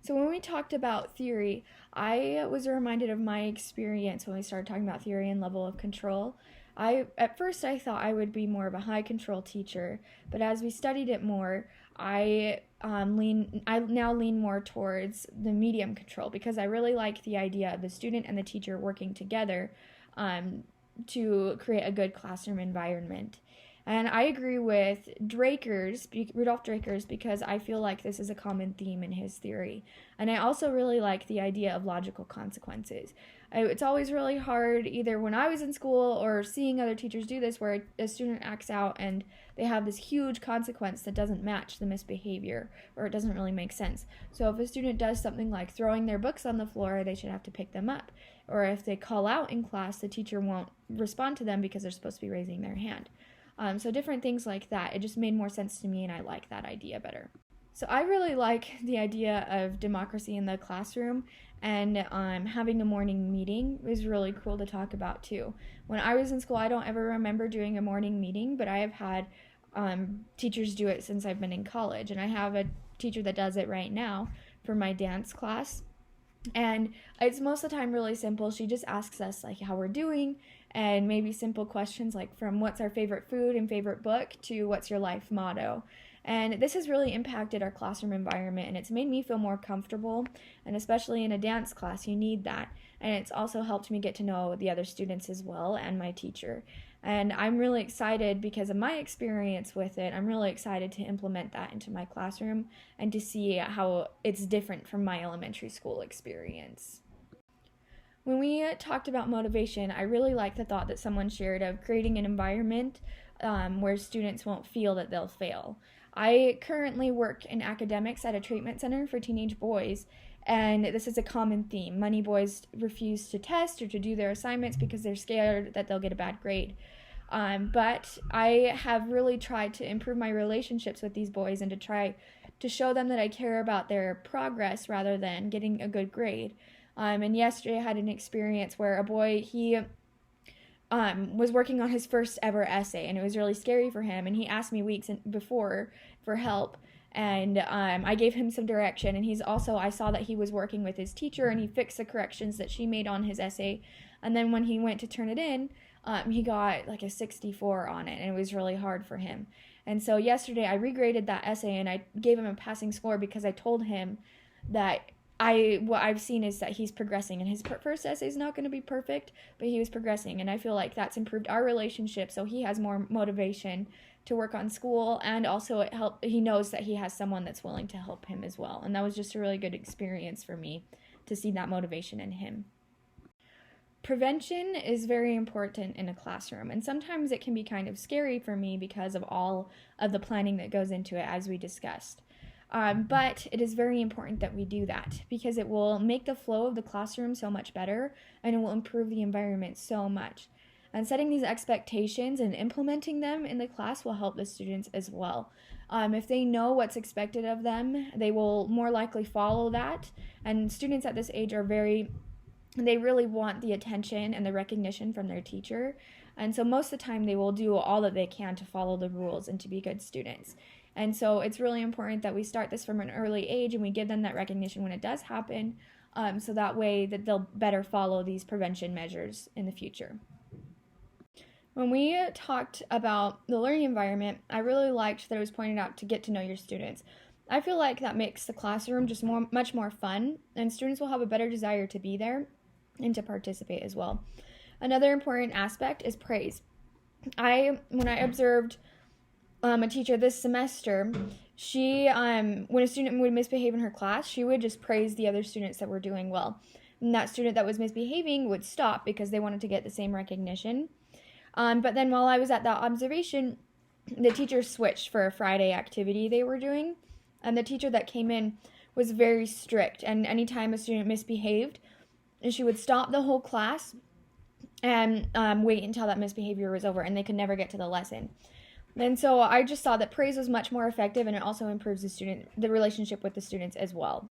So when we talked about theory, I was reminded of my experience when we started talking about theory and level of control. At first I thought I would be more of a high control teacher, but as we studied it more, I now lean more towards the medium control because I really like the idea of the student and the teacher working together um, to create a good classroom environment. And I agree with Rudolph Draker's, because I feel like this is a common theme in his theory. And I also really like the idea of logical consequences. It's always really hard, either when I was in school or seeing other teachers do this, where a student acts out and they have this huge consequence that doesn't match the misbehavior, or it doesn't really make sense. So if a student does something like throwing their books on the floor, they should have to pick them up. Or if they call out in class, the teacher won't respond to them because they're supposed to be raising their hand. So different things like that. It just made more sense to me, and I like that idea better. So I really like the idea of democracy in the classroom, and having a morning meeting is really cool to talk about too. When I was in school, I don't ever remember doing a morning meeting, but I have had teachers do it since I've been in college, and I have a teacher that does it right now for my dance class. And it's most of the time really simple. She just asks us like how we're doing, and maybe simple questions like from what's our favorite food and favorite book to what's your life motto. And this has really impacted our classroom environment, and it's made me feel more comfortable, and especially in a dance class, you need that. And it's also helped me get to know the other students as well, and my teacher. And I'm really excited because of my experience with it. I'm really excited to implement that into my classroom and to see how it's different from my elementary school experience. When we talked about motivation, I really like the thought that someone shared of creating an environment where students won't feel that they'll fail. I currently work in academics at a treatment center for teenage boys, and this is a common theme. Many boys refuse to test or to do their assignments because they're scared that they'll get a bad grade. But I have really tried to improve my relationships with these boys and to try to show them that I care about their progress rather than getting a good grade. And yesterday I had an experience where a boy, he was working on his first ever essay, and it was really scary for him, and he asked me weeks before for help, and I gave him some direction, and I saw that he was working with his teacher, and he fixed the corrections that she made on his essay, and then when he went to turn it in, he got like a 64 on it, and it was really hard for him. And so yesterday I regraded that essay, and I gave him a passing score because I told him that what I've seen is that he's progressing, and his first essay is not going to be perfect, but he was progressing, and I feel like that's improved our relationship, so he has more motivation to work on school, and also he knows that he has someone that's willing to help him as well, and that was just a really good experience for me to see that motivation in him. Prevention is very important in a classroom, and sometimes it can be kind of scary for me because of all of the planning that goes into it, as we discussed. But it is very important that we do that because it will make the flow of the classroom so much better, and it will improve the environment so much. And setting these expectations and implementing them in the class will help the students as well. If they know what's expected of them, they will more likely follow that. And students at this age they really want the attention and the recognition from their teacher. And so most of the time they will do all that they can to follow the rules and to be good students. And so it's really important that we start this from an early age and we give them that recognition when it does happen, so that way that they'll better follow these prevention measures in the future. When we talked about the learning environment, I really liked that it was pointed out to get to know your students. I feel like that makes the classroom just much more fun, and students will have a better desire to be there and to participate as well. Another important aspect is praise. When I observed a teacher this semester, she, when a student would misbehave in her class, she would just praise the other students that were doing well. And that student that was misbehaving would stop because they wanted to get the same recognition. But then while I was at that observation, the teacher switched for a Friday activity they were doing. And the teacher that came in was very strict. And anytime a student misbehaved, she would stop the whole class and wait until that misbehavior was over, and they could never get to the lesson. And so I just saw that praise was much more effective, and it also improves the relationship with the students as well.